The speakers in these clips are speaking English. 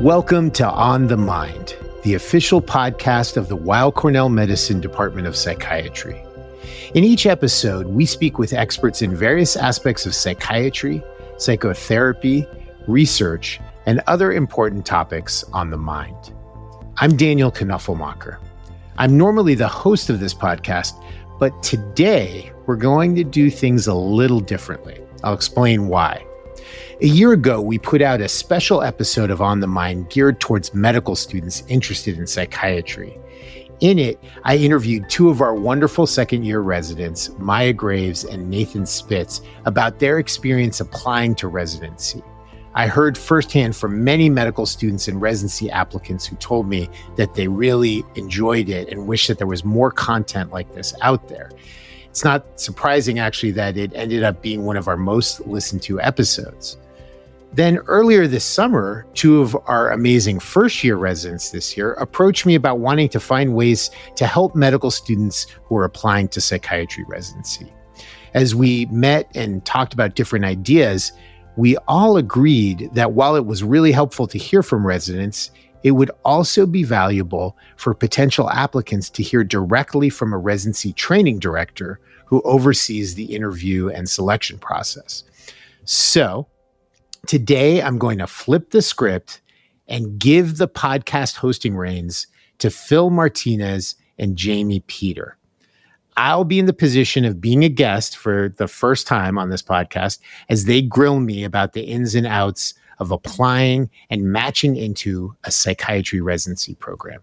Welcome to On the Mind, the official podcast of the Weill Cornell Medicine Department of Psychiatry. In each episode, we speak with experts in various aspects of psychiatry, psychotherapy, research, and other important topics on the mind. I'm Daniel Knoepflmacher. I'm normally the host of this podcast, but today we're going to do things a little differently. I'll explain why. A year ago, we put out a special episode of On the Mind geared towards medical students interested in psychiatry. In it, I interviewed two of our wonderful second-year residents, Maya Graves and Nathan Spitz, about their experience applying to residency. I heard firsthand from many medical students and residency applicants who told me that they really enjoyed it and wish that there was more content like this out there. It's not surprising, actually, that it ended up being one of our most listened to episodes. Then earlier this summer, two of our amazing first-year residents this year approached me about wanting to find ways to help medical students who are applying to psychiatry residency. As we met and talked about different ideas, we all agreed that while it was really helpful to hear from residents, it would also be valuable for potential applicants to hear directly from a residency training director who oversees the interview and selection process. So, today, I'm going to flip the script and give the podcast hosting reins to Phil Martinez and Jaime Peter. I'll be in the position of being a guest for the first time on this podcast as they grill me about the ins and outs of applying and matching into a psychiatry residency program.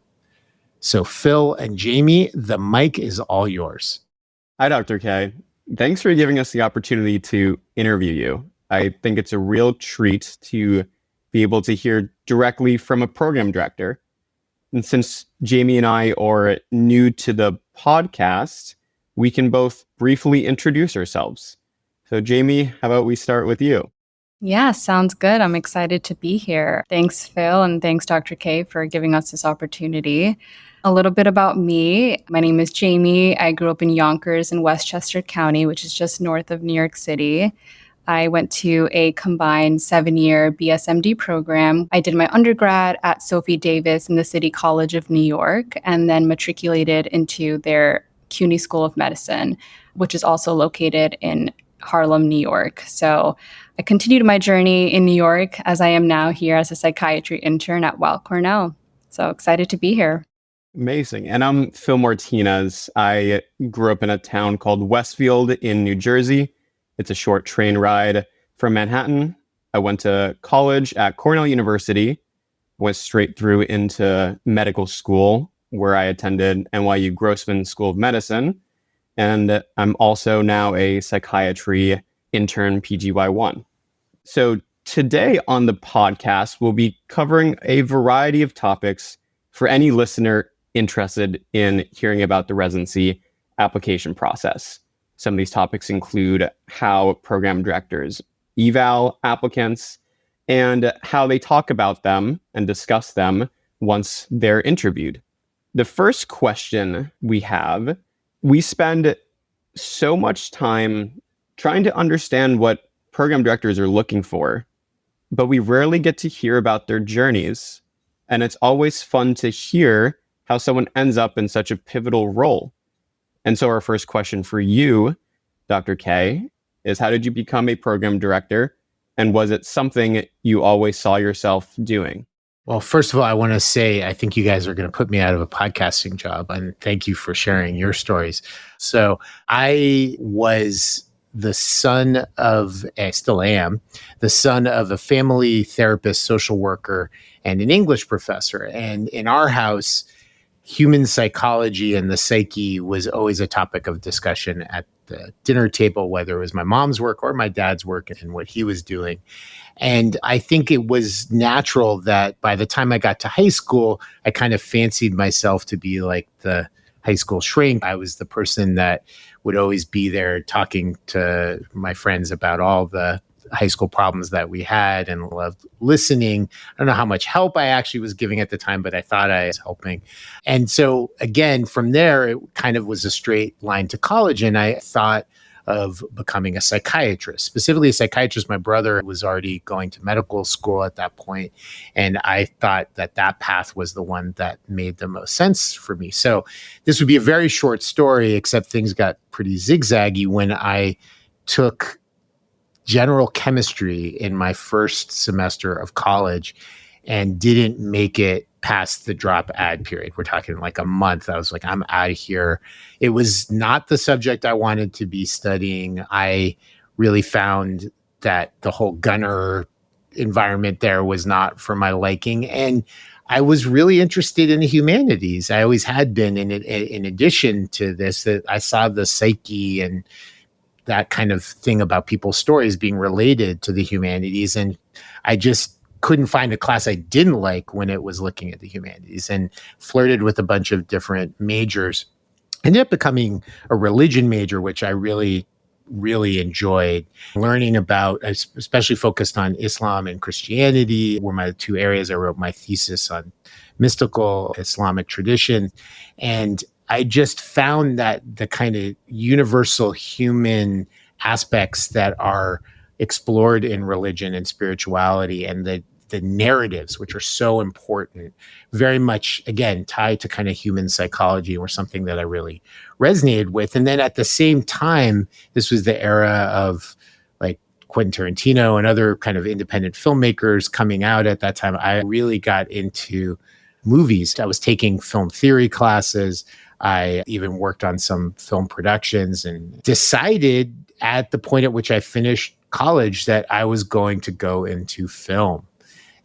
So Phil and Jaime, the mic is all yours. Hi, Dr. K. Thanks for giving us the opportunity to interview you. I think it's a real treat to be able to hear directly from a program director. And since Jaime and I are new to the podcast, we can both briefly introduce ourselves. So Jaime, how about we start with you? Yeah, sounds good. I'm excited to be here. Thanks, Phil, and thanks, Dr. K, for giving us this opportunity. A little bit about me. My name is Jaime. I grew up in Yonkers in Westchester County, which is just north of New York City. I went to a combined 7-year BSMD program. I did my undergrad at Sophie Davis in the City College of New York, and then matriculated into their CUNY School of Medicine, which is also located in Harlem, New York. So I continued my journey in New York as I am now here as a psychiatry intern at Weill Cornell. So excited to be here. Amazing. And I'm Phil Martinez. I grew up in a town called Westfield in New Jersey. It's a short train ride from Manhattan. I went to college at Cornell University, went straight through into medical school, where I attended NYU Grossman School of Medicine. And I'm also now a psychiatry intern PGY1. So today on the podcast, we'll be covering a variety of topics for any listener interested in hearing about the residency application process. Some of these topics include how program directors eval applicants and how they talk about them and discuss them once they're interviewed. The first question we have, we spend so much time trying to understand what program directors are looking for, but we rarely get to hear about their journeys. And it's always fun to hear how someone ends up in such a pivotal role. And so our first question for you, Dr. K, is how did you become a program director? And was it something you always saw yourself doing? Well, first of all, I want to say, I think you guys are going to put me out of a podcasting job, and thank you for sharing your stories. So I was the son of, I still am, the son of a family therapist, social worker, and an English professor. And in our house, human psychology and the psyche was always a topic of discussion at the dinner table, whether it was my mom's work or my dad's work and what he was doing. And I think it was natural that by the time I got to high school, I kind of fancied myself to be like the high school shrink. I was the person that would always be there talking to my friends about all the high school problems that we had and loved listening. I don't know how much help I actually was giving at the time, but I thought I was helping. And so again, from there, it kind of was a straight line to college. And I thought of becoming a psychiatrist, specifically a psychiatrist. My brother was already going to medical school at that point, and I thought that that path was the one that made the most sense for me. So this would be a very short story, except things got pretty zigzaggy when I took general chemistry in my first semester of college and didn't make it past the drop ad period. We're talking like a month. I was like, I'm out of here. It was not the subject I wanted to be studying. I really found that the whole gunner environment there was not for my liking. And I was really interested in the humanities. I always had been. In addition to this, that I saw the psyche and that kind of thing about people's stories being related to the humanities. And I just couldn't find a class I didn't like when it was looking at the humanities, and flirted with a bunch of different majors. Ended up becoming a religion major, which I really, really enjoyed. Learning about, especially focused on Islam and Christianity, were my two areas. I wrote my thesis on mystical Islamic tradition. And I just found that the kind of universal human aspects that are explored in religion and spirituality, and the narratives, which are so important, very much, again, tied to kind of human psychology, were something that I really resonated with. And then at the same time, this was the era of like Quentin Tarantino and other kind of independent filmmakers coming out at that time. I really got into movies. I was taking film theory classes. I even worked on some film productions, and decided at the point at which I finished college that I was going to go into film.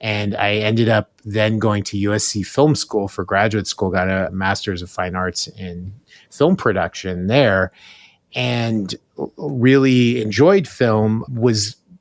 And I ended up then going to USC Film School for graduate school, got a Master's of Fine Arts in film production there, and really enjoyed film.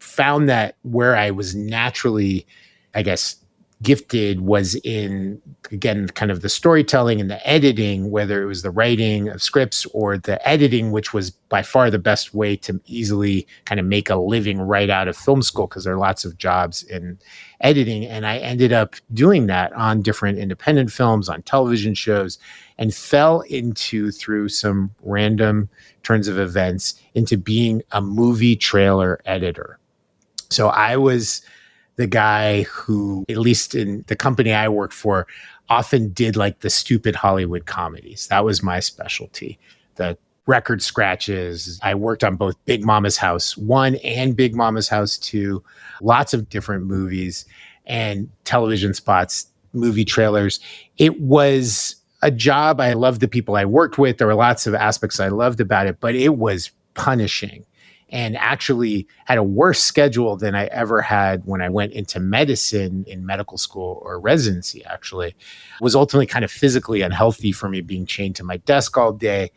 Found that where I was naturally, I guess, gifted was in, again, kind of the storytelling and the editing, whether it was the writing of scripts or the editing, which was by far the best way to easily kind of make a living right out of film school, because there are lots of jobs in editing. And I ended up doing that on different independent films, on television shows, and fell into, through some random turns of events, into being a movie trailer editor. So I was the guy who, at least in the company I worked for, often did like the stupid Hollywood comedies. That was my specialty. The record scratches. I worked on both Big Mama's House 1 and Big Mama's House 2, lots of different movies and television spots, movie trailers. It was a job. I loved the people I worked with. There were lots of aspects I loved about it, but it was punishing, and actually had a worse schedule than I ever had when I went into medicine in medical school or residency. Actually, it was ultimately kind of physically unhealthy for me, being chained to my desk all day.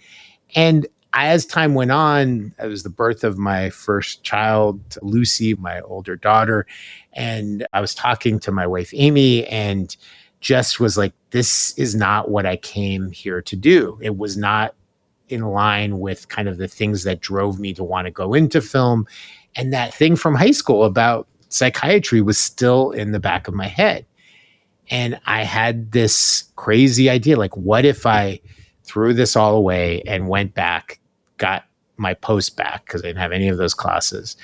And as time went on, it was the birth of my first child, Lucy, my older daughter. And I was talking to my wife, Amy, and just was like, this is not what I came here to do. It was not in line with kind of the things that drove me to want to go into film. And that thing from high school about psychiatry was still in the back of my head. And I had this crazy idea, like, what if I threw this all away and went back, got my post back, because I didn't have any of those classes,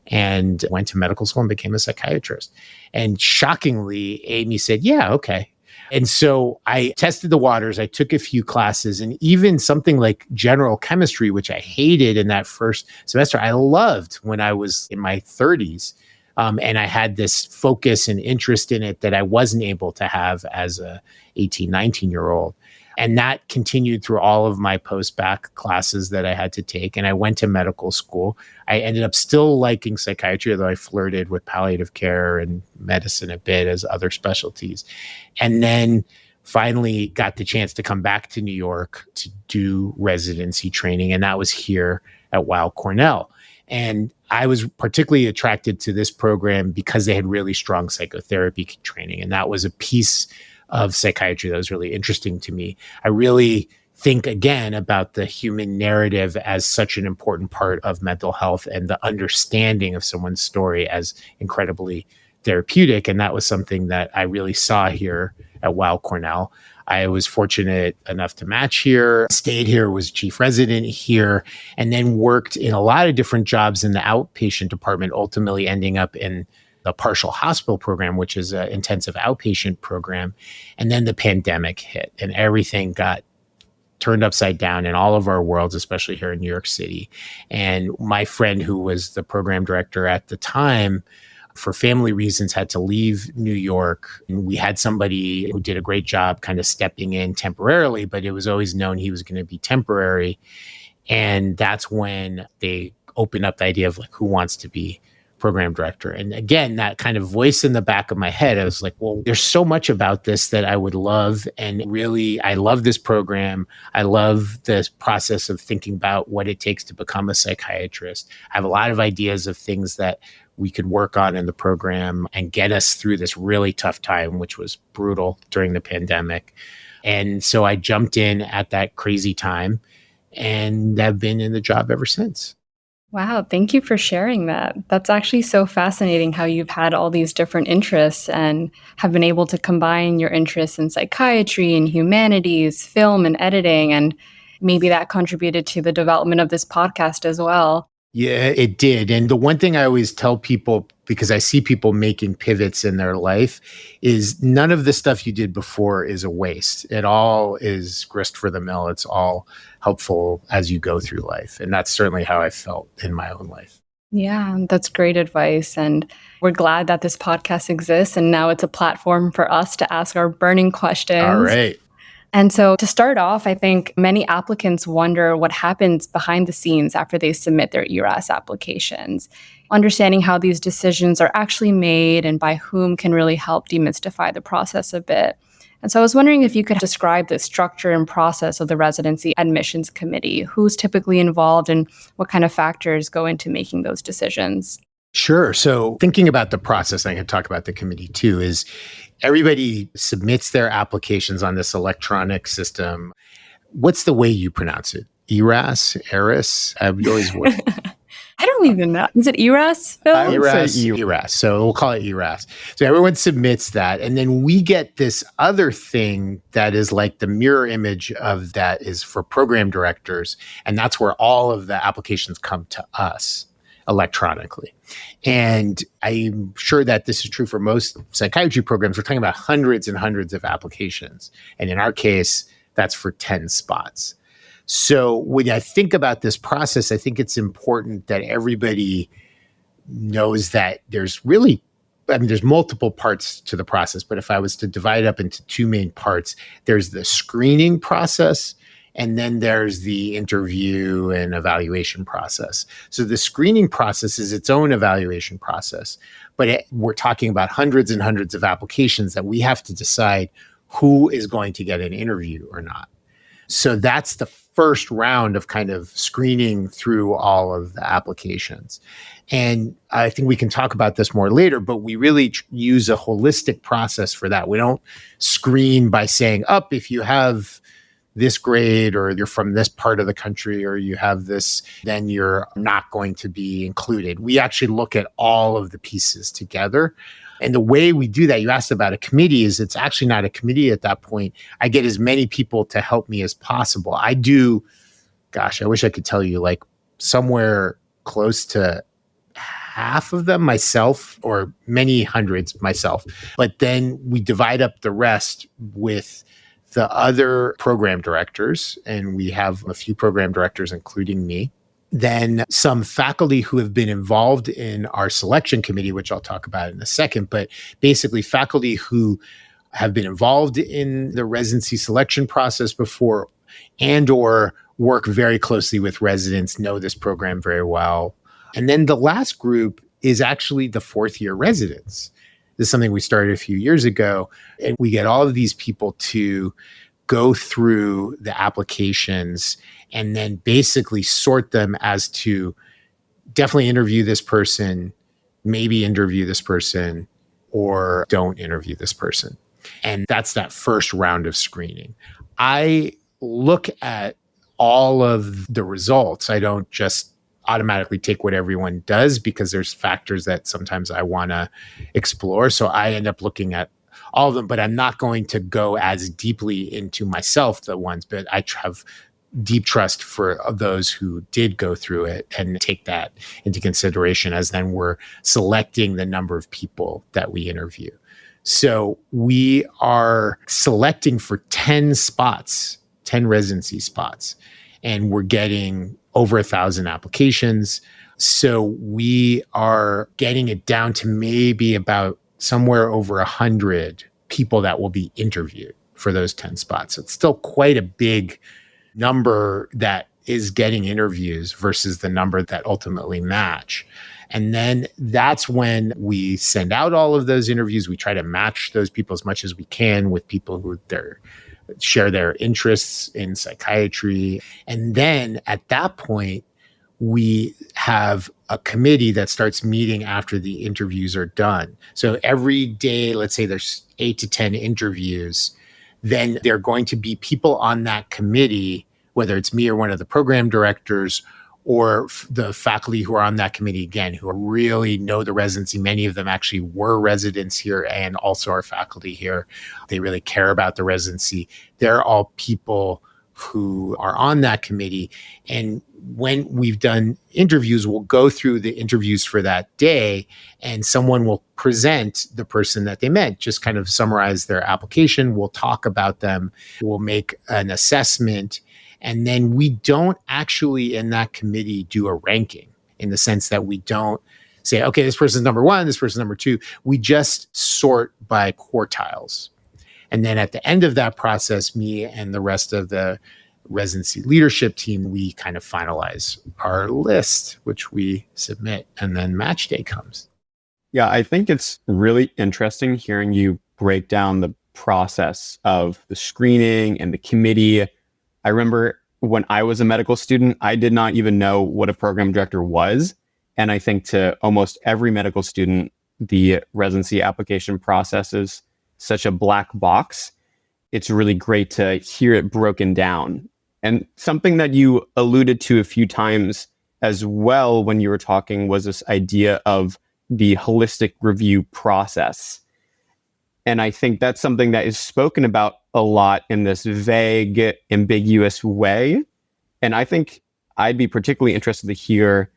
and went to medical school and became a psychiatrist. And shockingly, Amy said, yeah, okay. And so I tested the waters. I took a few classes, and even something like general chemistry, which I hated in that first semester, I loved when I was in my 30s. And I had this focus and interest in it that I wasn't able to have as a 18, 19-year-old. And that continued through all of my post-bac classes that I had to take. And I went to medical school. I ended up still liking psychiatry, although I flirted with palliative care and medicine a bit as other specialties. And then finally got the chance to come back to New York to do residency training. And that was here at Weill Cornell. And I was particularly attracted to this program because they had really strong psychotherapy training. And that was a piece of psychiatry that was really interesting to me. I really think, again, about the human narrative as such an important part of mental health, and the understanding of someone's story as incredibly therapeutic. And that was something that I really saw here at Weill Cornell. I was fortunate enough to match here, stayed here, was chief resident here, and then worked in a lot of different jobs in the outpatient department, ultimately ending up in the partial hospital program, which is an intensive outpatient program. And then the pandemic hit and everything got turned upside down in all of our worlds, especially here in New York City. And my friend, who was the program director at the time, for family reasons, had to leave New York. And we had somebody who did a great job kind of stepping in temporarily, but it was always known he was going to be temporary. And that's when they opened up the idea of like, who wants to be program director? And again, that kind of voice in the back of my head, I was like, well, there's so much about this that I would love. And really, I love this program. I love this process of thinking about what it takes to become a psychiatrist. I have a lot of ideas of things that we could work on in the program and get us through this really tough time, which was brutal during the pandemic. And so I jumped in at that crazy time and I've been in the job ever since. Wow, thank you for sharing that. That's actually so fascinating how you've had all these different interests and have been able to combine your interests in psychiatry and humanities, film and editing, and maybe that contributed to the development of this podcast as well. Yeah, it did. And the one thing I always tell people, because I see people making pivots in their life, is none of the stuff you did before is a waste. It all is grist for the mill. It's all helpful as you go through life. And that's certainly how I felt in my own life. Yeah, that's great advice. And we're glad that this podcast exists. And now it's a platform for us to ask our burning questions. All right. And so to start off, I think many applicants wonder what happens behind the scenes after they submit their ERAS applications. Understanding how these decisions are actually made and by whom can really help demystify the process a bit. And so I was wondering if you could describe the structure and process of the residency admissions committee. Who's typically involved and what kind of factors go into making those decisions? Sure. So thinking about the process, I can talk about the committee too, is everybody submits their applications on this electronic system. What's the way you pronounce it? ERAS? ERAS? You always would. I don't even know. Is it ERAS, Phil? ERAS. So we'll call it ERAS. So everyone submits that. And then we get this other thing that is like the mirror image of that is for program directors. And that's where all of the applications come to us electronically. And I'm sure that this is true for most psychiatry programs. We're talking about hundreds and hundreds of applications. And in our case, that's for 10 spots. So when I think about this process, I think it's important that everybody knows that there's multiple parts to the process. But if I was to divide it up into two main parts, there's the screening process, and then there's the interview and evaluation process. So the screening process is its own evaluation process, but we're talking about hundreds and hundreds of applications that we have to decide who is going to get an interview or not. So that's the first round of kind of screening through all of the applications. And I think we can talk about this more later, but we really use a holistic process for that. We don't screen by saying, if you have this grade or you're from this part of the country or you have this, then you're not going to be included. We actually look at all of the pieces together. And the way we do that, you asked about a committee, is it's actually not a committee at that point. I get as many people to help me as possible. I do, I wish I could tell you, like somewhere close to half of them myself, or many hundreds myself. But then we divide up the rest with the other program directors, and we have a few program directors, including me. Then some faculty who have been involved in our selection committee, which I'll talk about in a second, but basically faculty who have been involved in the residency selection process before and or work very closely with residents, know this program very well. And then the last group is actually the fourth year residents. This is something we started a few years ago, and we get all of these people to go through the applications and then basically sort them as to definitely interview this person, maybe interview this person, or don't interview this person. And that's that first round of screening. I look at all of the results. I don't just automatically take what everyone does because there's factors that sometimes I want to explore. So I end up looking at all of them, but I'm not going to go as deeply into myself, the ones, but I have deep trust for those who did go through it and take that into consideration as then we're selecting the number of people that we interview. So we are selecting for 10 spots, 10 residency spots, and we're getting over 1,000 applications. So we are getting it down to maybe about somewhere over 100 people that will be interviewed for those 10 spots. So it's still quite a big number that is getting interviews versus the number that ultimately match. And then that's when we send out all of those interviews. We try to match those people as much as we can with people who share their interests in psychiatry. And then at that point, we have a committee that starts meeting after the interviews are done. So every day, let's say there's 8 to 10 interviews, then there are going to be people on that committee, whether it's me or one of the program directors or the faculty who are on that committee, again, who really know the residency. Many of them actually were residents here and also are faculty here. They really care about the residency. They're all people who are on that committee. And when we've done interviews, we'll go through the interviews for that day and someone will present the person that they met, just kind of summarize their application. We'll talk about them. We'll make an assessment. And then we don't actually in that committee do a ranking in the sense that we don't say, okay, this person's number 1, this person's number 2. We just sort by quartiles. And then at the end of that process, me and the rest of the residency leadership team, we kind of finalize our list, which we submit, and then match day comes. Yeah, I think it's really interesting hearing you break down the process of the screening and the committee. I remember when I was a medical student, I did not even know what a program director was. And I think to almost every medical student, the residency application process is such a black box. It's really great to hear it broken down. And something that you alluded to a few times as well when you were talking was this idea of the holistic review process. And I think that's something that is spoken about a lot in this vague, ambiguous way. And I think I'd be particularly interested to hear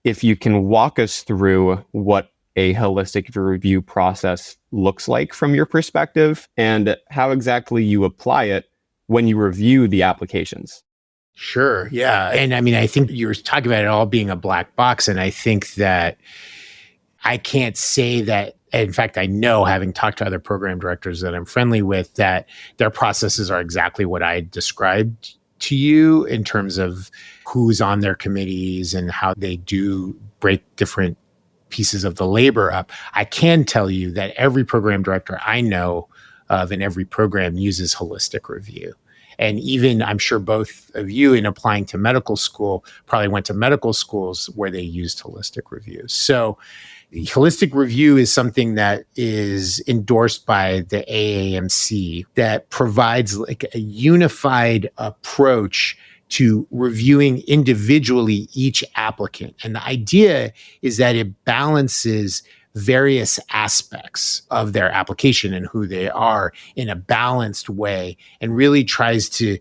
if you can walk us through what a holistic review process looks like from your perspective and how exactly you apply it when you review the applications. Sure. Yeah. And I mean, I think you were talking about it all being a black box. And I think that I can't say that. In fact, I know, having talked to other program directors that I'm friendly with, that their processes are exactly what I described to you in terms of who's on their committees and how they do break different pieces of the labor up. I can tell you that every program director I know of in every program uses holistic review. And even I'm sure both of you in applying to medical school probably went to medical schools where they used holistic review. So holistic review is something that is endorsed by the AAMC that provides like a unified approach to reviewing individually each applicant. And the idea is that it balances various aspects of their application and who they are in a balanced way and really tries to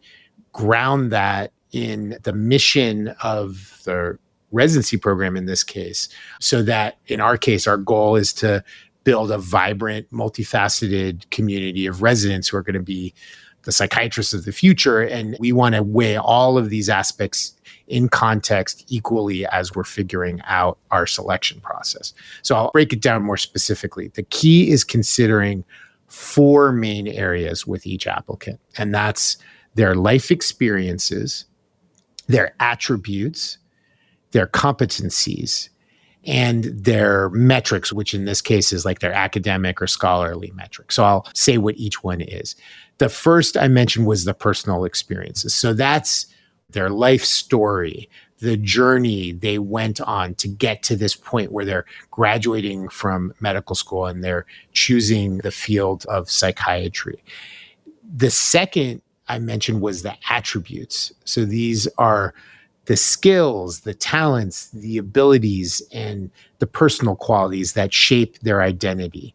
ground that in the mission of the residency program in this case, so that in our case, our goal is to build a vibrant, multifaceted community of residents who are going to be the psychiatrists of the future. And we want to weigh all of these aspects in context equally as we're figuring out our selection process. So I'll break it down more specifically. The key is considering 4 main areas with each applicant, and that's their life experiences, their attributes, their competencies, and their metrics, which in this case is like their academic or scholarly metrics. So I'll say what each one is. The first I mentioned was the personal experiences. So that's their life story, the journey they went on to get to this point where they're graduating from medical school and they're choosing the field of psychiatry. The second I mentioned was the attributes. So these are the skills, the talents, the abilities, and the personal qualities that shape their identity.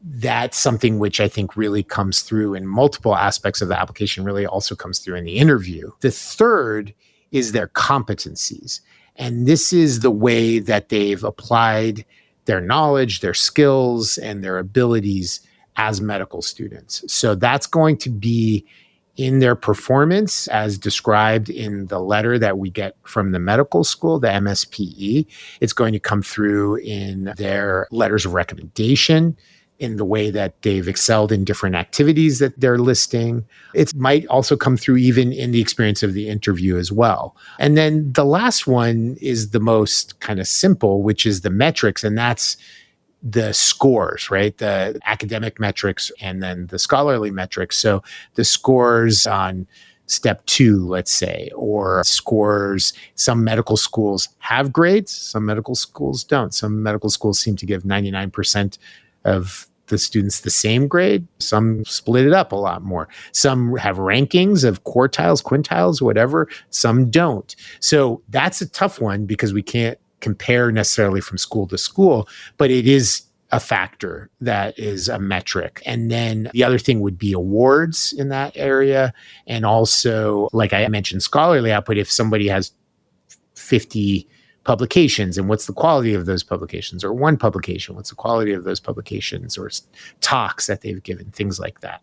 That's something which I think really comes through in multiple aspects of the application, really also comes through in the interview. The third is their competencies. And this is the way that they've applied their knowledge, their skills, and their abilities as medical students. So that's going to be in their performance as described in the letter that we get from the medical school, the MSPE. It's going to come through in their letters of recommendation, in the way that they've excelled in different activities that they're listing. It might also come through even in the experience of the interview as well. And then the last one is the most kind of simple, which is the metrics, and that's the scores, right? The academic metrics and then the scholarly metrics. So the scores on step 2, let's say, or scores. Some medical schools have grades, some medical schools don't. Some medical schools seem to give 99% of the students the same grade. Some split it up a lot more. Some have rankings of quartiles, quintiles, whatever. Some don't. So that's a tough one because we can't compare necessarily from school to school, but it is a factor that is a metric. And then the other thing would be awards in that area. And also, like I mentioned, scholarly output. If somebody has 50 publications, and what's the quality of those publications, or one publication, what's the quality of those publications, or talks that they've given, things like that.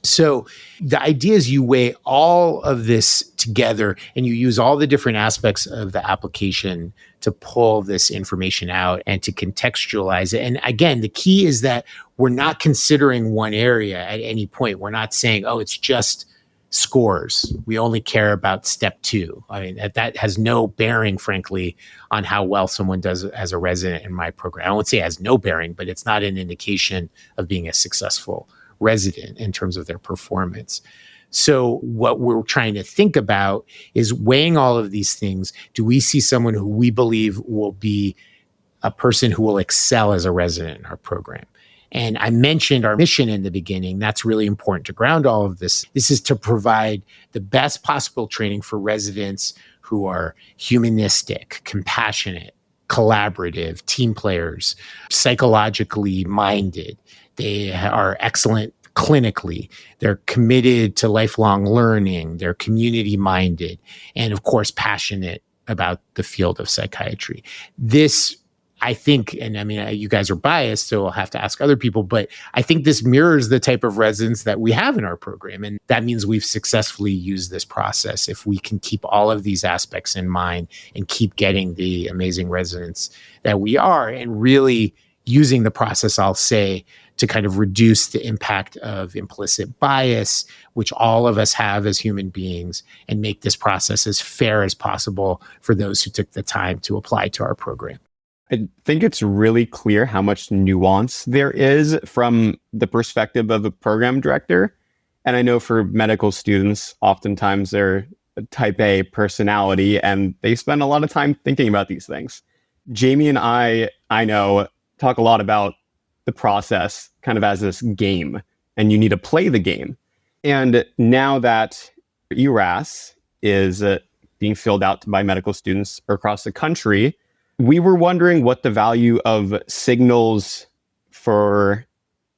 So the idea is you weigh all of this together and you use all the different aspects of the application to pull this information out and to contextualize it. And again, the key is that we're not considering one area at any point. We're not saying, oh, it's just scores. We only care about step 2. I mean, that has no bearing, frankly, on how well someone does as a resident in my program. I won't say it has no bearing, but it's not an indication of being a successful resident in terms of their performance. So what we're trying to think about is weighing all of these things. Do we see someone who we believe will be a person who will excel as a resident in our program? And I mentioned our mission in the beginning. That's really important to ground all of this. This is to provide the best possible training for residents who are humanistic, compassionate, collaborative, team players, psychologically minded. They are excellent clinically. They're committed to lifelong learning. They're community minded, and of course, passionate about the field of psychiatry. This, I think, and I mean, you guys are biased, so I'll have to ask other people, but I think this mirrors the type of residents that we have in our program. And that means we've successfully used this process. If we can keep all of these aspects in mind and keep getting the amazing residents that we are, and really using the process, I'll say, to kind of reduce the impact of implicit bias, which all of us have as human beings, and make this process as fair as possible for those who took the time to apply to our program. I think it's really clear how much nuance there is from the perspective of a program director. And I know for medical students, oftentimes they're a type A personality and they spend a lot of time thinking about these things. Jaime and I know, talk a lot about the process kind of as this game, and you need to play the game. And now that ERAS is being filled out by medical students across the country, we were wondering what the value of signals for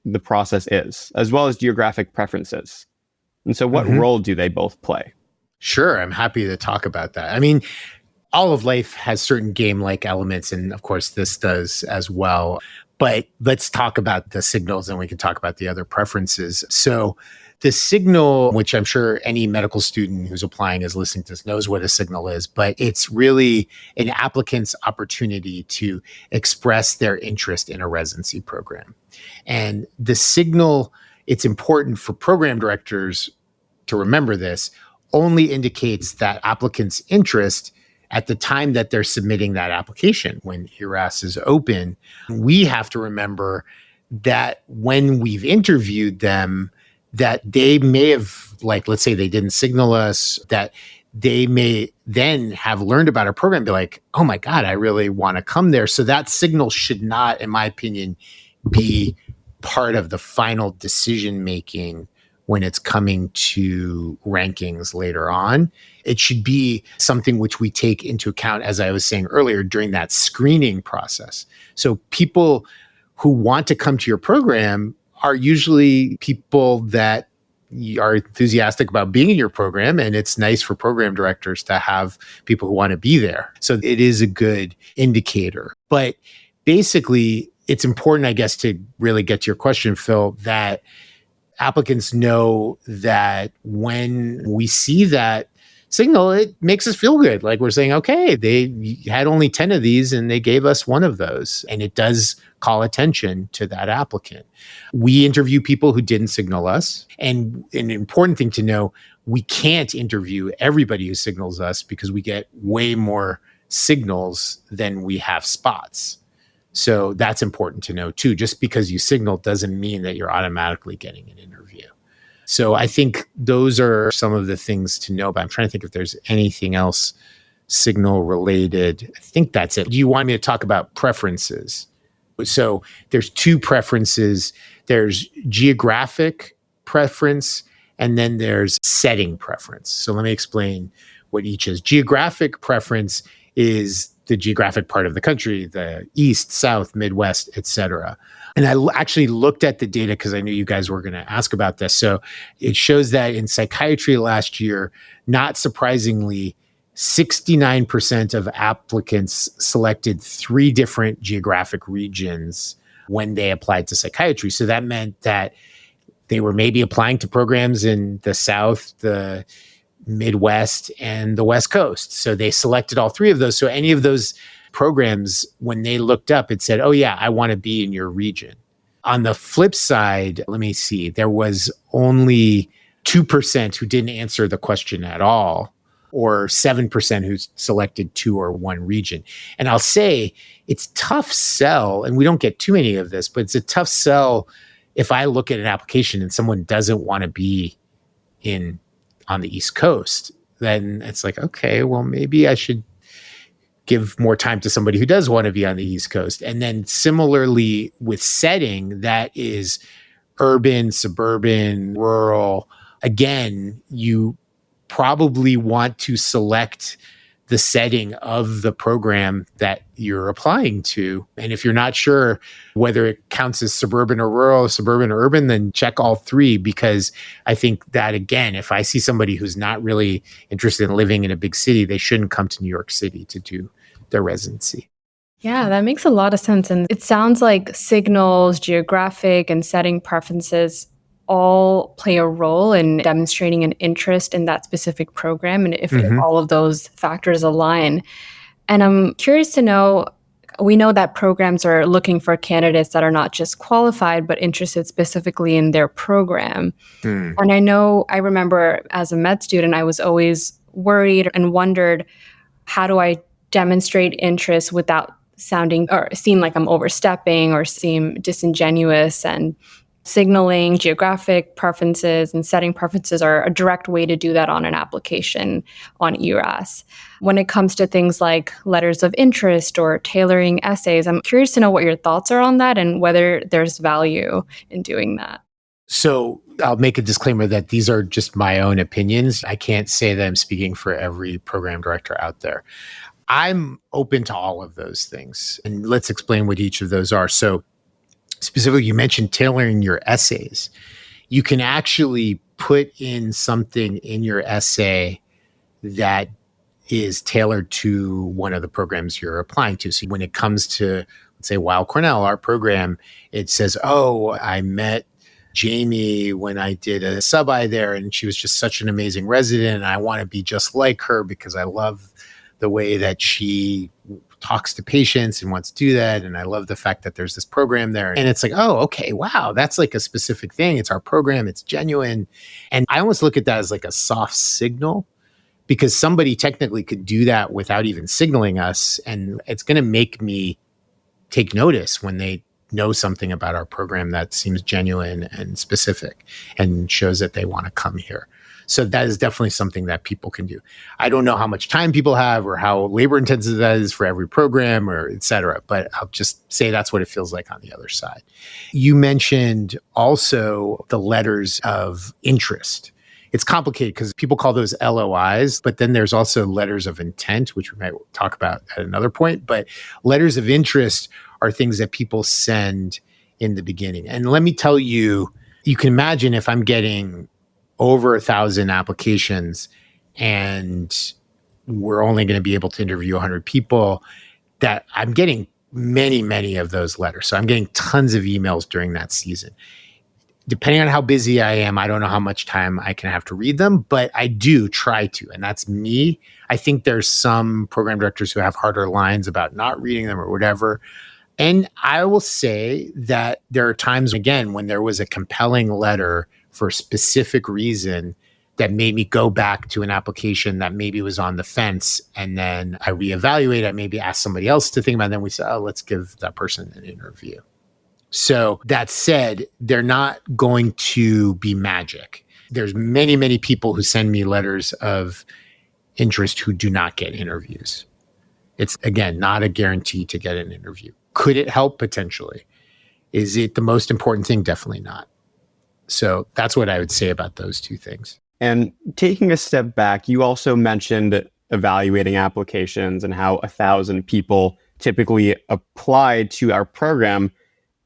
the process is, as well as geographic preferences. And so what role do they both play? Sure, I'm happy to talk about that. I mean, all of life has certain game-like elements, and of course this does as well. But let's talk about the signals and we can talk about the other preferences. So the signal, which I'm sure any medical student who's applying is listening to this knows what a signal is, but it's really an applicant's opportunity to express their interest in a residency program. And the signal, it's important for program directors to remember this, only indicates that applicant's interest at the time that they're submitting that application. When ERAS is open, we have to remember that when we've interviewed them, that they may have, like, let's say they didn't signal us, that they may then have learned about our program and be like, oh my God, I really want to come there. So that signal should not, in my opinion, be part of the final decision-making when it's coming to rankings later on. It should be something which we take into account, as I was saying earlier, during that screening process. So people who want to come to your program are usually people that are enthusiastic about being in your program, and it's nice for program directors to have people who want to be there. So it is a good indicator. But basically, it's important, I guess, to really get to your question, Phil, that applicants know that when we see that signal, it makes us feel good. Like we're saying, okay, they had only 10 of these and they gave us one of those. And it does call attention to that applicant. We interview people who didn't signal us. And an important thing to know, we can't interview everybody who signals us because we get way more signals than we have spots. So that's important to know too. Just because you signal doesn't mean that you're automatically getting an interview. So I think those are some of the things to know about. I'm trying to think if there's anything else signal related. I think that's it. Do you want me to talk about preferences? So there's two preferences. There's geographic preference, and then there's setting preference. So let me explain what each is. Geographic preference is the geographic part of the country, the East, South, Midwest, et cetera. And I actually looked at the data because I knew you guys were going to ask about this. So it shows that in psychiatry last year, not surprisingly, 69% of applicants selected 3 different geographic regions when they applied to psychiatry. So that meant that they were maybe applying to programs in the South, the Midwest, and the West Coast. So they selected all 3 of those. So any of those programs, when they looked up, it said, oh yeah, I want to be in your region. On the flip side, let me see, there was only 2% who didn't answer the question at all, or 7% who selected 2 or 1 region. And I'll say it's tough sell, and we don't get too many of this, but it's a tough sell if I look at an application and someone doesn't want to be on the East Coast, then it's like, okay, well, maybe I should give more time to somebody who does want to be on the East Coast. And then similarly with setting, that is urban, suburban, rural. Again, you probably want to select the setting of the program that you're applying to. And if you're not sure whether it counts as suburban or rural, suburban or urban, then check all 3, because I think that, again, if I see somebody who's not really interested in living in a big city, they shouldn't come to New York City to do their residency. Yeah, that makes a lot of sense. And it sounds like signals, geographic, and setting preferences all play a role in demonstrating an interest in that specific program, and if all of those factors align. And I'm curious to know, we know that programs are looking for candidates that are not just qualified, but interested specifically in their program. And I remember as a med student, I was always worried and wondered, how do I demonstrate interest without sounding or seem like I'm overstepping or seem disingenuous? And signaling, geographic preferences, and setting preferences are a direct way to do that on an application on ERAS. When it comes to things like letters of interest or tailoring essays, I'm curious to know what your thoughts are on that and whether there's value in doing that. So I'll make a disclaimer that these are just my own opinions. I can't say that I'm speaking for every program director out there. I'm open to all of those things. And let's explain what each of those are. So specifically, you mentioned tailoring your essays. You can actually put in something in your essay that is tailored to one of the programs you're applying to. So when it comes to, let's say, Weill Cornell, our program, it says, oh, I met Jaime when I did a sub-I there, and she was just such an amazing resident, and I want to be just like her because I love the way that she talks to patients and wants to do that. And I love the fact that there's this program there. And it's like, oh, okay, wow, that's like a specific thing. It's our program. It's genuine. And I almost look at that as like a soft signal, because somebody technically could do that without even signaling us. And it's going to make me take notice when they know something about our program that seems genuine and specific and shows that they want to come here. So that is definitely something that people can do. I don't know how much time people have or how labor intensive that is for every program or et cetera, but I'll just say that's what it feels like on the other side. You mentioned also the letters of interest. It's complicated because people call those LOIs, but then there's also letters of intent, which we might talk about at another point. But letters of interest are things that people send in the beginning. And let me tell you, you can imagine if I'm getting over 1,000 applications and we're only going to be able to interview 100 people, that I'm getting many, many of those letters. So I'm getting tons of emails during that season. Depending on how busy I am, I don't know how much time I can have to read them, but I do try to. And that's me. I think there's some program directors who have harder lines about not reading them or whatever. And I will say that there are times, again, when there was a compelling letter for a specific reason that made me go back to an application that maybe was on the fence. And then I reevaluate, I maybe ask somebody else to think about it. And then we say, oh, let's give that person an interview. So that said, they're not going to be magic. There's many, many people who send me letters of interest who do not get interviews. It's, again, not a guarantee to get an interview. Could it help? Potentially. Is it the most important thing? Definitely not. So that's what I would say about those two things. And taking a step back, you also mentioned evaluating applications and how 1,000 people typically apply to our program.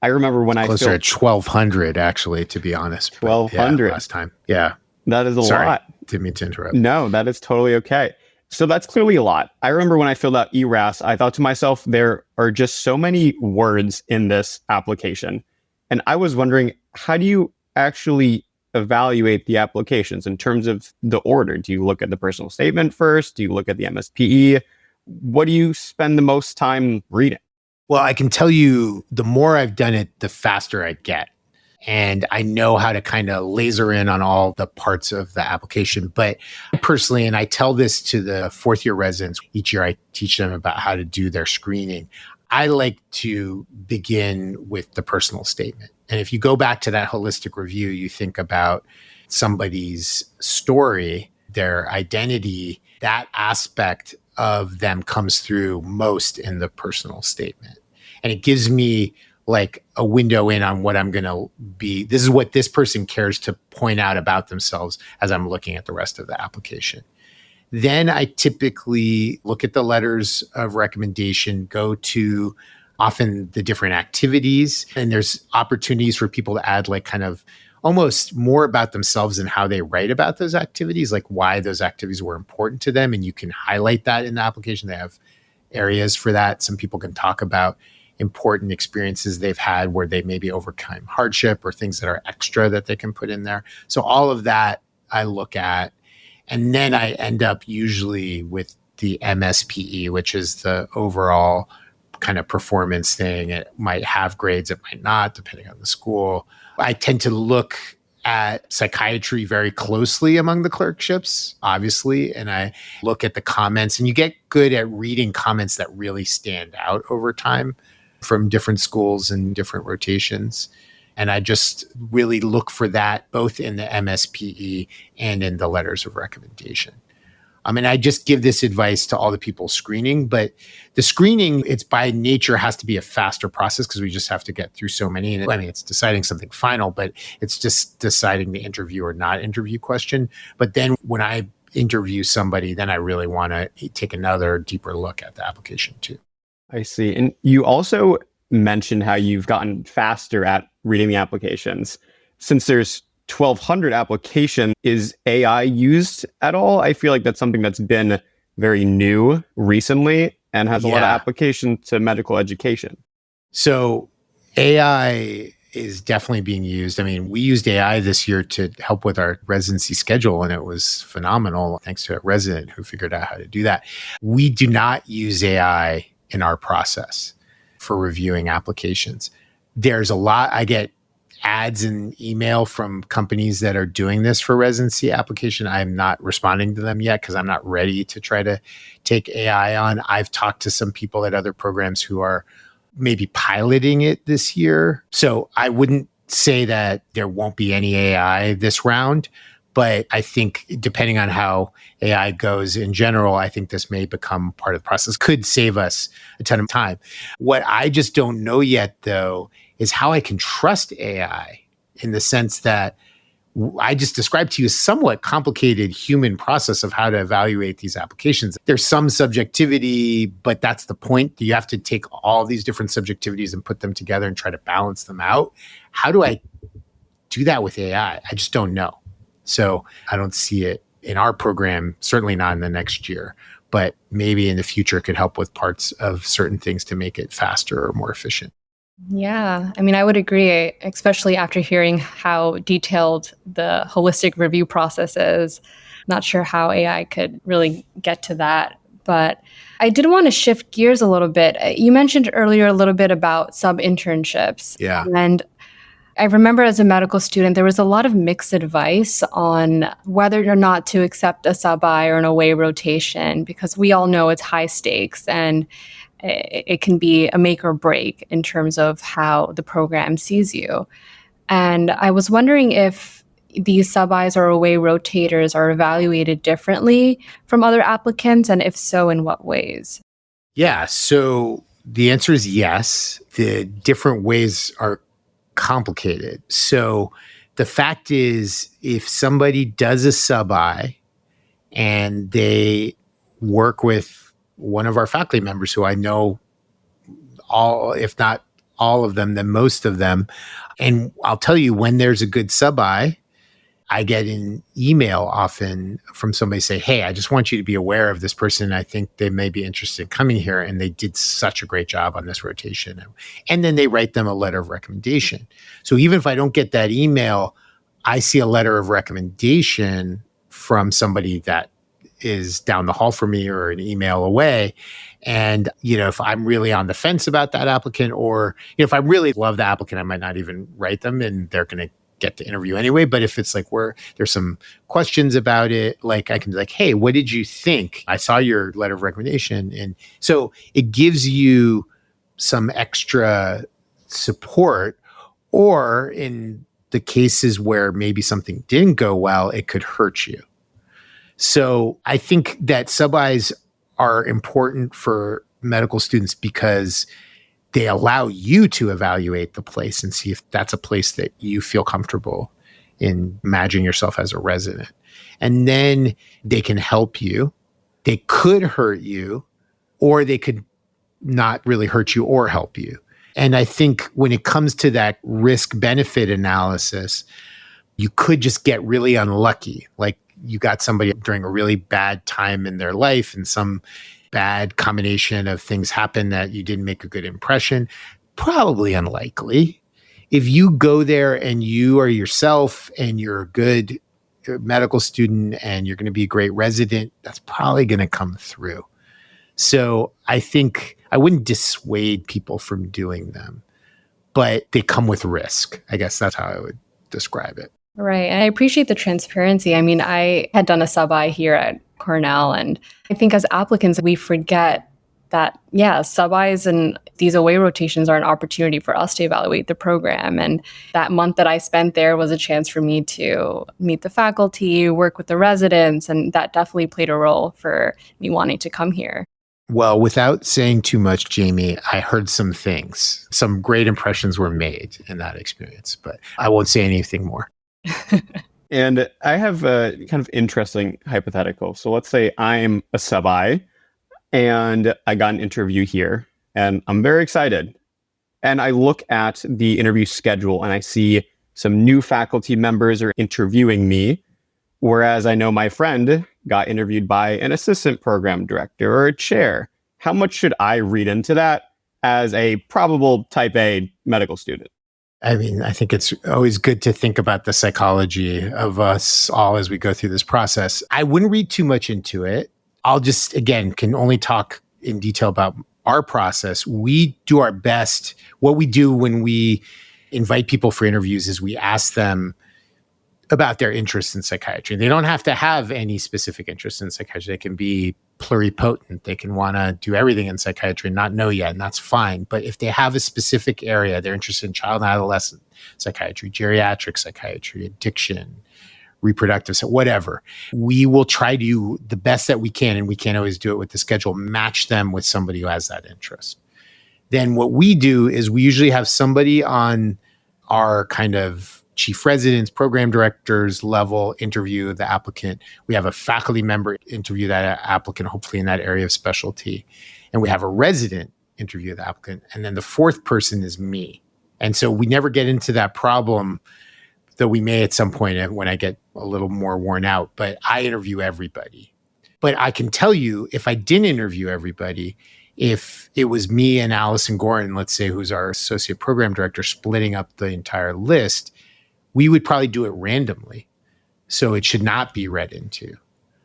I remember when Closer at 1,200, actually, to be honest. 1,200 last time. Yeah. That is a lot. Didn't mean to interrupt. No, that is totally okay. So that's clearly a lot. I remember when I filled out ERAS, I thought to myself, there are just so many words in this application. And I was wondering, how do you actually evaluate the applications in terms of the order? Do you look at the personal statement first? Do you look at the MSPE? What do you spend the most time reading? Well, I can tell you the more I've done it, the faster I get. And I know how to kind of laser in on all the parts of the application. But personally, and I tell this to the fourth year residents, each year I teach them about how to do their screening. I like to begin with the personal statement. And if you go back to that holistic review, you think about somebody's story, their identity, that aspect of them comes through most in the personal statement. And it gives me like a window in on what I'm going to be. This is what this person cares to point out about themselves as I'm looking at the rest of the application. Then I typically look at the letters of recommendation, go to often the different activities, and there's opportunities for people to add like kind of almost more about themselves and how they write about those activities, like why those activities were important to them. And you can highlight that in the application. They have areas for that. Some people can talk about important experiences they've had where they maybe overcome hardship or things that are extra that they can put in there. So all of that I look at. And then I end up usually with the MSPE, which is the overall kind of performance thing. It might have grades, it might not, depending on the school. I tend to look at psychiatry very closely among the clerkships, obviously, and I look at the comments, and you get good at reading comments that really stand out over time from different schools and different rotations. And I just really look for that both in the MSPE and in the letters of recommendation. I mean, I just give this advice to all the people screening, but the screening, it's by nature has to be a faster process because we just have to get through so many. And I mean, it's deciding something final, but it's just deciding the interview or not interview question. But then when I interview somebody, then I really want to take another deeper look at the application too. I see. And you also mentioned how you've gotten faster at reading the applications. Since there's 1,200 applications, is AI used at all? I feel like that's something that's been very new recently and has a lot of application to medical education. So AI is definitely being used. I mean, we used AI this year to help with our residency schedule, and it was phenomenal thanks to a resident who figured out how to do that. We do not use AI in our process for reviewing applications. There's a lot, I get ads and email from companies that are doing this for residency application. I'm not responding to them yet because I'm not ready to try to take AI on. I've talked to some people at other programs who are maybe piloting it this year. So I wouldn't say that there won't be any AI this round, but I think depending on how AI goes in general, I think this may become part of the process. Could save us a ton of time. What I just don't know yet, though, is how I can trust AI in the sense that I just described to you a somewhat complicated human process of how to evaluate these applications. There's some subjectivity, but that's the point. You have to take all these different subjectivities and put them together and try to balance them out. How do I do that with AI? I just don't know. So I don't see it in our program, certainly not in the next year, but maybe in the future it could help with parts of certain things to make it faster or more efficient. Yeah, I mean, I would agree, especially after hearing how detailed the holistic review process is. Not sure how AI could really get to that. But I did want to shift gears a little bit. You mentioned earlier a little bit about sub-internships. Yeah. And I remember as a medical student, there was a lot of mixed advice on whether or not to accept a sub-I or an away rotation, because we all know it's high stakes and it can be a make or break in terms of how the program sees you. And I was wondering if these sub-Is or away rotators are evaluated differently from other applicants, and if so, in what ways? Yeah, so the answer is yes. The different ways are complicated. So the fact is, if somebody does a sub-I and they work with one of our faculty members who I know all, if not all of them, then most of them. And I'll tell you, when there's a good sub-I, I get an email often from somebody say, hey, I just want you to be aware of this person. I think they may be interested in coming here. And they did such a great job on this rotation. And then they write them a letter of recommendation. So even if I don't get that email, I see a letter of recommendation from somebody that is down the hall from me or an email away. And, if I'm really on the fence about that applicant, or, if I really love the applicant, I might not even write them and they're going to get to interview anyway. But if it's like where there's some questions about it, like I can be like, hey, what did you think? I saw your letter of recommendation. And so it gives you some extra support, or in the cases where maybe something didn't go well, it could hurt you. So I think that sub-Is are important for medical students because they allow you to evaluate the place and see if that's a place that you feel comfortable in imagining yourself as a resident. And then they can help you. They could hurt you, or they could not really hurt you or help you. And I think when it comes to that risk-benefit analysis, you could just get really unlucky. Like, you got somebody during a really bad time in their life and some bad combination of things happen that you didn't make a good impression. Probably unlikely. If you go there and you are yourself and you're a good medical student and you're going to be a great resident, that's probably going to come through. So I think I wouldn't dissuade people from doing them, but they come with risk. I guess that's how I would describe it. Right. And I appreciate the transparency. I mean, I had done a sub-I here at Cornell, and I think as applicants, we forget that, yeah, sub-Is and these away rotations are an opportunity for us to evaluate the program. And that month that I spent there was a chance for me to meet the faculty, work with the residents, and that definitely played a role for me wanting to come here. Well, without saying too much, Jamie, I heard some things. Some great impressions were made in that experience, but I won't say anything more. And I have a kind of interesting hypothetical. So let's say I'm a sub-I and I got an interview here and I'm very excited. And I look at the interview schedule and I see some new faculty members are interviewing me, whereas I know my friend got interviewed by an assistant program director or a chair. How much should I read into that as a probable type A medical student? I mean, I think it's always good to think about the psychology of us all as we go through this process. I wouldn't read too much into it. I'll just, again, can only talk in detail about our process. We do our best. What we do when we invite people for interviews is we ask them about their interest in psychiatry. They don't have to have any specific interest in psychiatry. They can be pluripotent. They can want to do everything in psychiatry and not know yet, and that's fine. But if they have a specific area, they're interested in child and adolescent psychiatry, geriatric psychiatry, addiction, reproductive, so whatever, we will try to do the best that we can, and we can't always do it with the schedule, match them with somebody who has that interest. Then what we do is we usually have somebody on our kind of chief residents, program directors level interview the applicant. We have a faculty member interview that applicant, hopefully in that area of specialty. And we have a resident interview the applicant. And then the fourth person is me. And so we never get into that problem, though we may at some point when I get a little more worn out, but I interview everybody. But I can tell you, if I didn't interview everybody, if it was me and Allison Gorin, let's say, who's our associate program director, splitting up the entire list, we would probably do it randomly. So it should not be read into.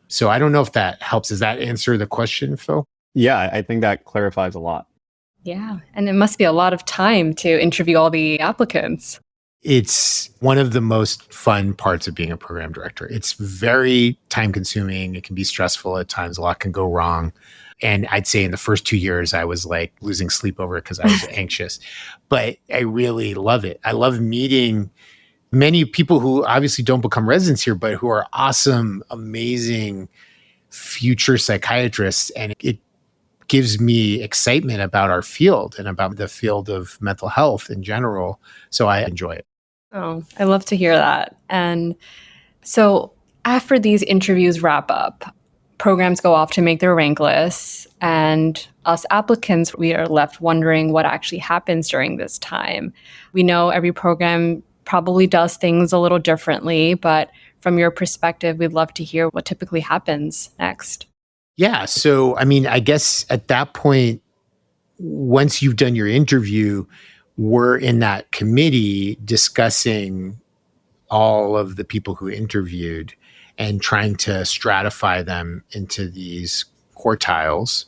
So I don't know if that helps. Does that answer the question, Phil? Yeah, I think that clarifies a lot. Yeah. And it must be a lot of time to interview all the applicants. It's one of the most fun parts of being a program director. It's very time consuming. It can be stressful at times. A lot can go wrong. And I'd say in the first 2 years, I was like losing sleep over it because I was anxious. But I really love it. I love meeting many people who obviously don't become residents here, but who are awesome, amazing future psychiatrists. And it gives me excitement about our field and about the field of mental health in general. So I enjoy it. Oh, I love to hear that. And so after these interviews wrap up, programs go off to make their rank lists, and us applicants, we are left wondering what actually happens during this time. We know every program probably does things a little differently, but from your perspective, we'd love to hear what typically happens next. Yeah. So, I mean, I guess at that point, once you've done your interview, we're in that committee discussing all of the people who interviewed and trying to stratify them into these quartiles,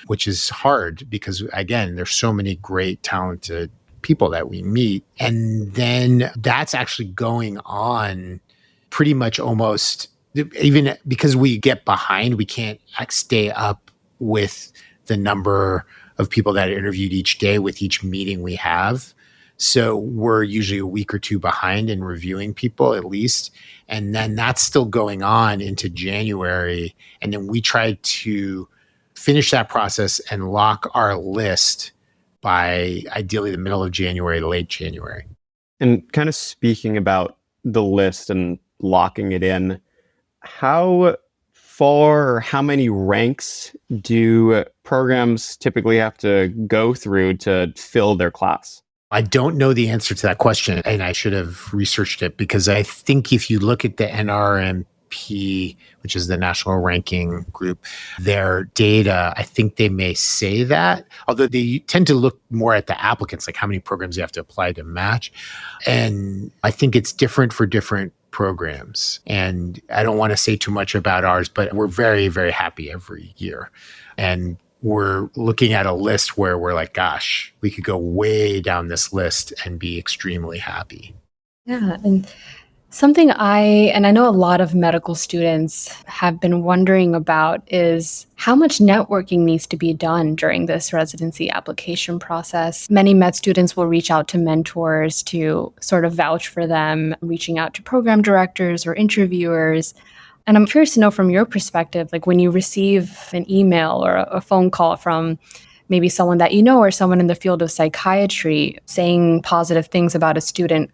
which is hard because, again, there's so many great, talented people that we meet. And then that's actually going on pretty much almost, even because we get behind, we can't stay up with the number of people that are interviewed each day with each meeting we have. So we're usually a week or two behind in reviewing people at least. And then that's still going on into January. And then we try to finish that process and lock our list by ideally the middle of January, late January. And kind of speaking about the list and locking it in, how far or how many ranks do programs typically have to go through to fill their class? I don't know the answer to that question, and I should have researched it because I think if you look at the NRMP, which is the national ranking group, their data, I think they may say that, although they tend to look more at the applicants, like how many programs you have to apply to match. And I think it's different for different programs. And I don't want to say too much about ours, but we're very, very happy every year. And we're looking at a list where we're like, gosh, we could go way down this list and be extremely happy. Yeah. And something I know a lot of medical students have been wondering about is how much networking needs to be done during this residency application process. Many med students will reach out to mentors to sort of vouch for them, reaching out to program directors or interviewers. And I'm curious to know from your perspective, like when you receive an email or a phone call from maybe someone that you know or someone in the field of psychiatry saying positive things about a student,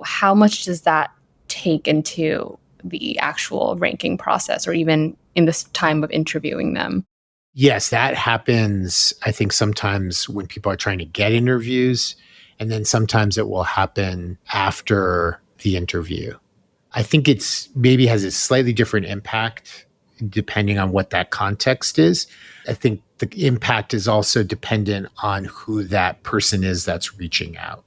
how much does that take into the actual ranking process or even in this time of interviewing them? Yes, that happens, I think, sometimes when people are trying to get interviews, and then sometimes it will happen after the interview. I think it's maybe has a slightly different impact depending on what that context is. I think the impact is also dependent on who that person is that's reaching out.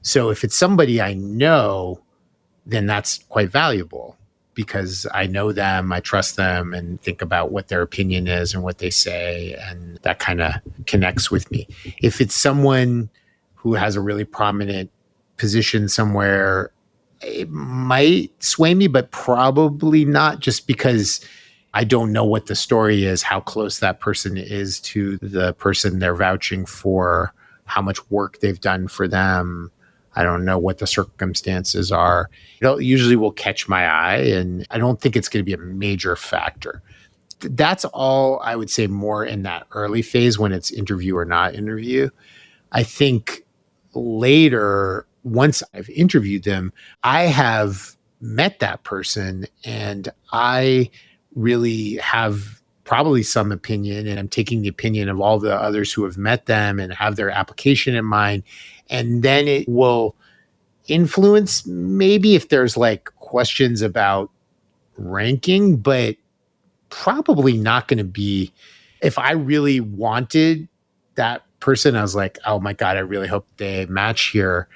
So if it's somebody I know, then that's quite valuable because I know them, I trust them, and think about what their opinion is and what they say, and that kind of connects with me. If it's someone who has a really prominent position somewhere, it might sway me, but probably not, just because I don't know what the story is, how close that person is to the person they're vouching for, how much work they've done for them. I don't know what the circumstances are. It usually will catch my eye, and I don't think it's going to be a major factor. That's all I would say more in that early phase when it's interview or not interview. I think later, once I've interviewed them, I have met that person and I really have probably some opinion, and I'm taking the opinion of all the others who have met them and have their application in mind. And then it will influence maybe if there's like questions about ranking, but probably not going to be. If I really wanted that person, I was like, oh my God, I really hope they match here.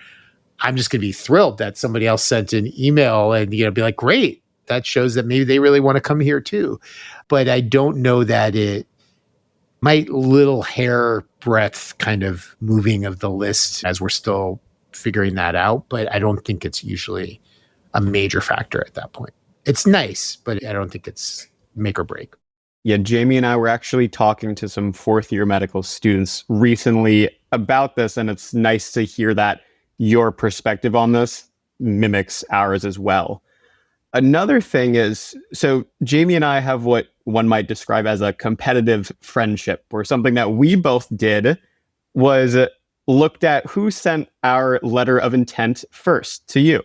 I'm just going to be thrilled that somebody else sent an email and, be like, great. That shows that maybe they really want to come here too. But I don't know that it might little hair breadth kind of moving of the list as we're still figuring that out. But I don't think it's usually a major factor at that point. It's nice, but I don't think it's make or break. Yeah, Jamie and I were actually talking to some fourth-year medical students recently about this, and it's nice to hear that your perspective on this mimics ours as well. Another thing is, so Jamie and I have what one might describe as a competitive friendship, where something that we both did was looked at who sent our letter of intent first to you.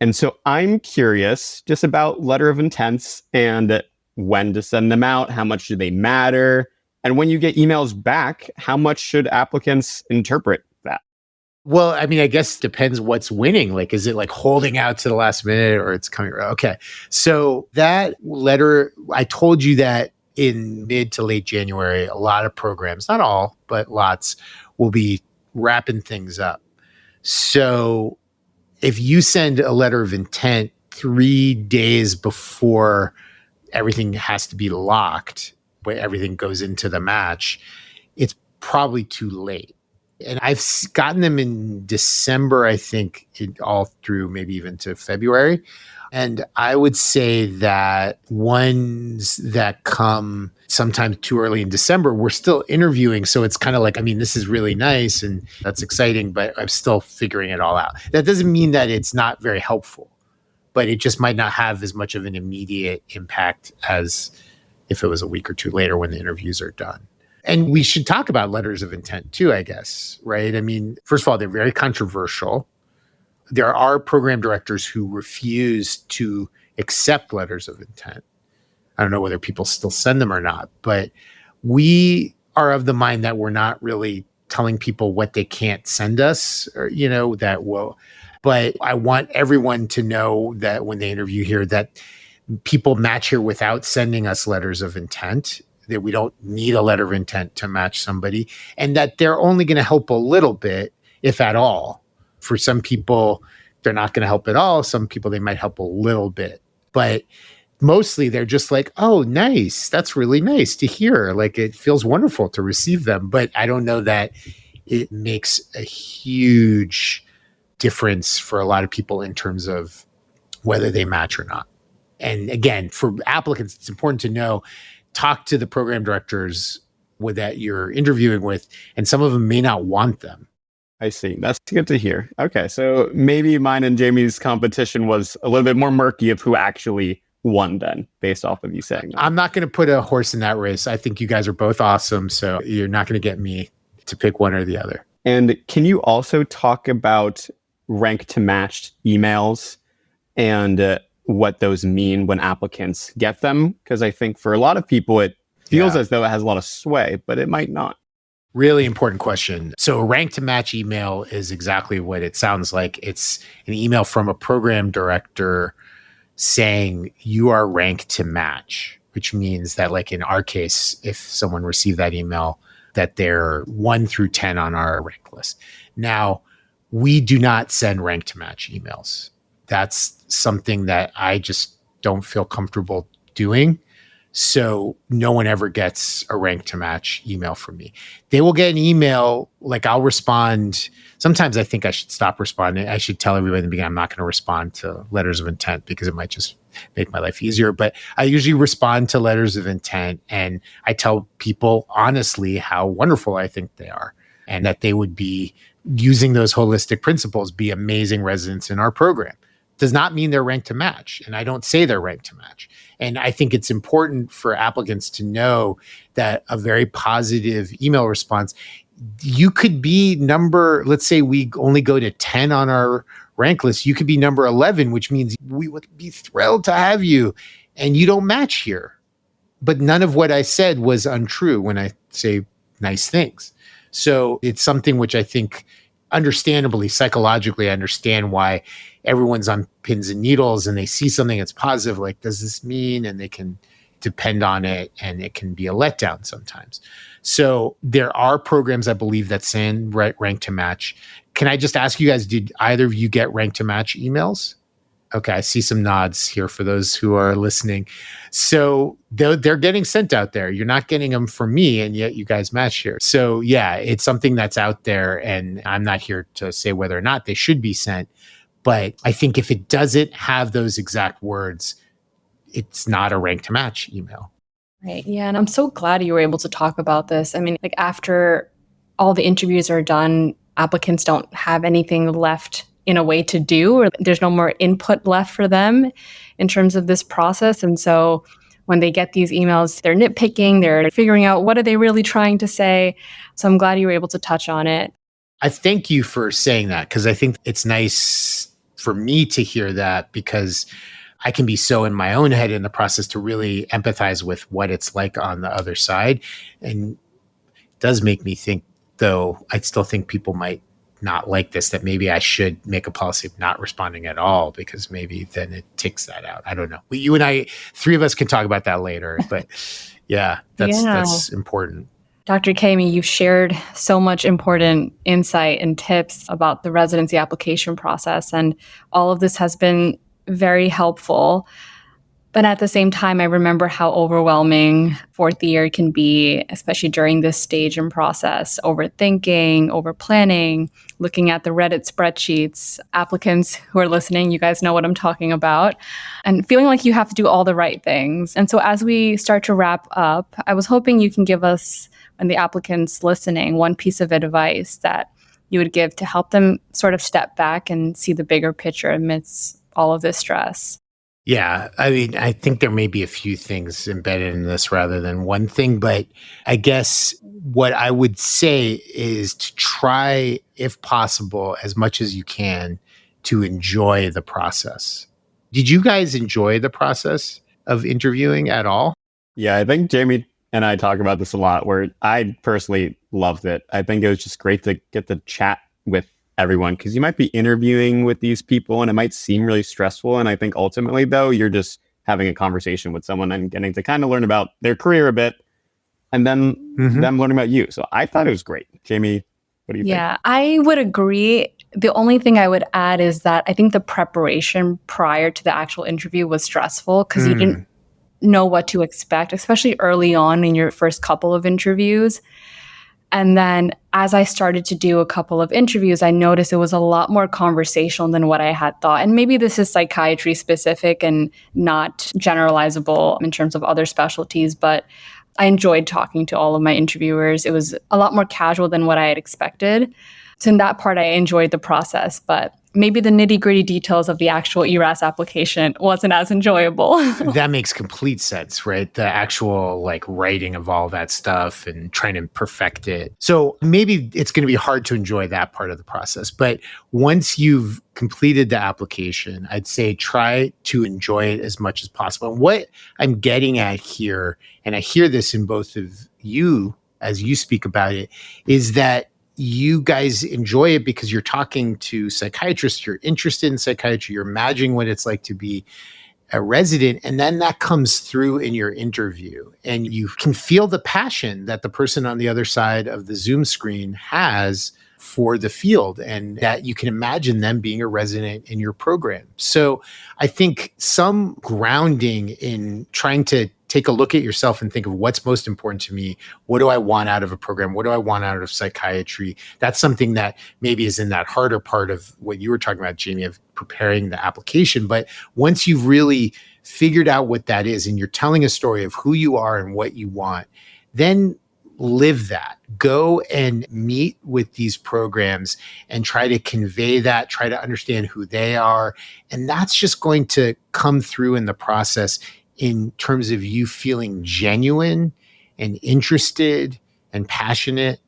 And so I'm curious just about letter of intents and when to send them out, how much do they matter? And when you get emails back, how much should applicants interpret that? Well, I mean, I guess it depends what's winning. Like, is it like holding out to the last minute or it's coming? Okay. So that letter, I told you that in mid to late January, a lot of programs, not all, but lots, will be wrapping things up. So if you send a letter of intent 3 days before everything has to be locked, where everything goes into the match, it's probably too late. And I've gotten them in December, I think, all through maybe even to February. And I would say that ones that come sometimes too early in December, we're still interviewing. So it's kind of like, I mean, this is really nice and that's exciting, but I'm still figuring it all out. That doesn't mean that it's not very helpful, but it just might not have as much of an immediate impact as if it was a week or two later when the interviews are done. And we should talk about letters of intent too, I guess, right? I mean, first of all, they're very controversial. There are program directors who refuse to accept letters of intent. I don't know whether people still send them or not, but we are of the mind that we're not really telling people what they can't send us, or, that will. But I want everyone to know that when they interview here, that people match here without sending us letters of intent, that we don't need a letter of intent to match somebody, and that they're only going to help a little bit, if at all. For some people, they're not going to help at all. Some people, they might help a little bit. But mostly they're just like, oh, nice. That's really nice to hear. Like, it feels wonderful to receive them. But I don't know that it makes a huge difference for a lot of people in terms of whether they match or not. And again, for applicants, it's important to know, talk to the program directors that you're interviewing with, and some of them may not want them. I see. That's good to hear. Okay, so maybe mine and Jamie's competition was a little bit more murky of who actually won then, based off of you saying that. I'm not going to put a horse in that race. I think you guys are both awesome, so you're not going to get me to pick one or the other. And can you also talk about rank to matched emails and what those mean when applicants get them? Because I think for a lot of people, it feels as though it has a lot of sway, but it might not. Really important question. So a rank to match email is exactly what it sounds like. It's an email from a program director saying you are ranked to match, which means that, like in our case, if someone received that email, that they're 1 through 10 on our rank list. Now, we do not send rank to match emails. That's something that I just don't feel comfortable doing. So no one ever gets a rank to match email from me. They will get an email, like I'll respond. Sometimes I think I should stop responding. I should tell everybody in the beginning, I'm not going to respond to letters of intent because it might just make my life easier. But I usually respond to letters of intent, and I tell people honestly how wonderful I think they are, and that they would be using those holistic principles, be amazing residents in our program. Does not mean they're ranked to match. And I don't say they're ranked to match. And I think it's important for applicants to know that a very positive email response, you could be let's say we only go to 10 on our rank list. You could be number 11, which means we would be thrilled to have you, and you don't match here. But none of what I said was untrue when I say nice things. So it's something which I think understandably, psychologically, I understand why everyone's on pins and needles and they see something that's positive, like, does this mean? And they can depend on it, and it can be a letdown sometimes. So there are programs, I believe, that send rank to match. Can I just ask you guys, did either of you get rank to match emails? Okay, I see some nods here for those who are listening. So they're getting sent out there. You're not getting them from me, and yet you guys match here. So yeah, it's something that's out there, and I'm not here to say whether or not they should be sent. But I think if it doesn't have those exact words, it's not a rank to match email. Right. Yeah. And I'm so glad you were able to talk about this. I mean, like after all the interviews are done, applicants don't have anything left in a way to do, or there's no more input left for them in terms of this process. And so when they get these emails, they're nitpicking, they're figuring out what are they really trying to say. So I'm glad you were able to touch on it. I thank you for saying that, because I think it's nice for me to hear that, because I can be so in my own head in the process to really empathize with what it's like on the other side. And it does make me think, though, I still think people might not like this, that maybe I should make a policy of not responding at all, because maybe then it takes that out. I don't know. You and I, three of us can talk about that later, but yeah, that's important. Dr. Jaime, you've shared so much important insight and tips about the residency application process, and all of this has been very helpful. But at the same time, I remember how overwhelming fourth year can be, especially during this stage and process. Overthinking, overplanning, looking at the Reddit spreadsheets. Applicants who are listening, you guys know what I'm talking about. And feeling like you have to do all the right things. And so as we start to wrap up, I was hoping you can give us, and the applicants listening, one piece of advice that you would give to help them sort of step back and see the bigger picture amidst all of this stress. Yeah, I mean, I think there may be a few things embedded in this rather than one thing, but I guess what I would say is to try, if possible, as much as you can, to enjoy the process. Did you guys enjoy the process of interviewing at all? Yeah, I think Jaime and I talk about this a lot, where I personally loved it. I think it was just great to get to chat with everyone, because you might be interviewing with these people and it might seem really stressful. And I think ultimately, though, you're just having a conversation with someone and getting to kind of learn about their career a bit, and then them learning about you. So I thought it was great. Jaime, what do you think? Yeah, I would agree. The only thing I would add is that I think the preparation prior to the actual interview was stressful, because you didn't know what to expect, especially early on in your first couple of interviews. And then as I started to do a couple of interviews, I noticed it was a lot more conversational than what I had thought. And maybe this is psychiatry specific and not generalizable in terms of other specialties, but I enjoyed talking to all of my interviewers. It was a lot more casual than what I had expected. So in that part, I enjoyed the process, but maybe the nitty-gritty details of the actual ERAS application wasn't as enjoyable. That makes complete sense, right? The actual writing of all that stuff and trying to perfect it. So maybe it's going to be hard to enjoy that part of the process. But once you've completed the application, I'd say try to enjoy it as much as possible. And what I'm getting at here, and I hear this in both of you as you speak about it, is that you guys enjoy it because you're talking to psychiatrists, you're interested in psychiatry, you're imagining what it's like to be a resident, and then that comes through in your interview. And you can feel the passion that the person on the other side of the Zoom screen has for the field, and that you can imagine them being a resident in your program. So I think some grounding in trying to take a look at yourself and think of what's most important to me. What do I want out of a program? What do I want out of psychiatry? That's something that maybe is in that harder part of what you were talking about, Jaime, of preparing the application. But once you've really figured out what that is and you're telling a story of who you are and what you want, then live that. Go and meet with these programs and try to convey that, try to understand who they are. And that's just going to come through in the process in terms of you feeling genuine and interested and passionate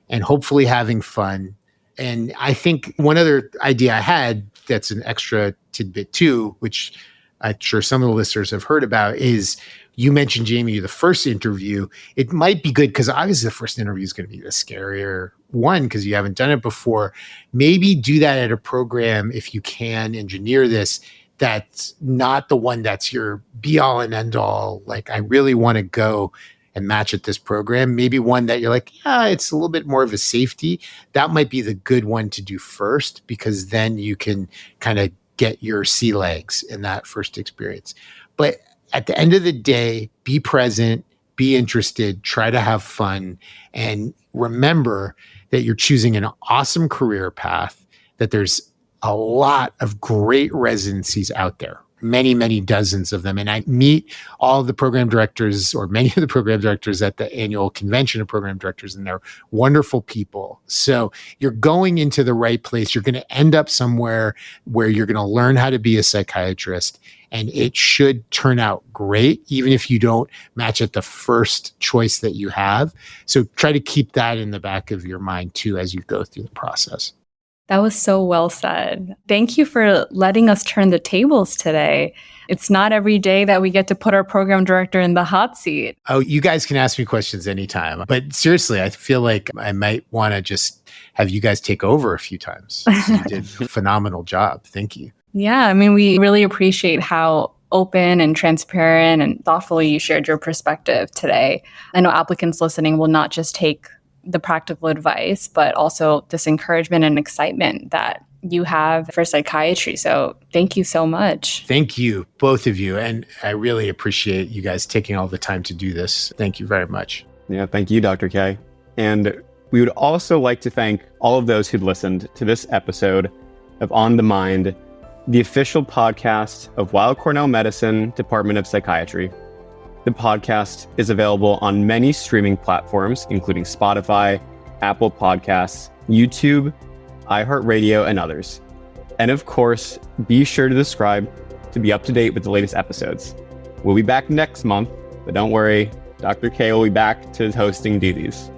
and hopefully having fun. And I think one other idea I had that's an extra tidbit too, which I'm sure some of the listeners have heard about, is you mentioned, Jaime, the first interview. It might be good because obviously the first interview is going to be the scarier one because you haven't done it before. Maybe do that at a program if you can engineer this. That's not the one that's your be all and end all. Like, I really want to go and match at this program. Maybe one that you're like, yeah, it's a little bit more of a safety. That might be the good one to do first, because then you can kind of get your sea legs in that first experience. But at the end of the day, be present, be interested, try to have fun, and remember that you're choosing an awesome career path, that there's a lot of great residencies out there, many, many dozens of them. And I meet all of the program directors, or many of the program directors, at the annual convention of program directors, and they're wonderful people. So you're going into the right place. You're going to end up somewhere where you're going to learn how to be a psychiatrist, and it should turn out great, even if you don't match at the first choice that you have. So try to keep that in the back of your mind too, as you go through the process. That was so well said. Thank you for letting us turn the tables today. It's not every day that we get to put our program director in the hot seat. Oh, you guys can ask me questions anytime. But seriously, I feel like I might want to just have you guys take over a few times. You did a phenomenal job. Thank you. Yeah, I mean, we really appreciate how open and transparent and thoughtfully you shared your perspective today. I know applicants listening will not just take the practical advice, but also this encouragement and excitement that you have for psychiatry. So thank you so much. Thank you, both of you. And I really appreciate you guys taking all the time to do this. Thank you very much. Yeah, thank you, Dr. K. And we would also like to thank all of those who'd listened to this episode of On the Mind, the official podcast of Weill Cornell Medicine, Department of Psychiatry. The podcast is available on many streaming platforms, including Spotify, Apple Podcasts, YouTube, iHeartRadio, and others. And of course, be sure to subscribe to be up to date with the latest episodes. We'll be back next month, but don't worry, Dr. K will be back to his hosting duties.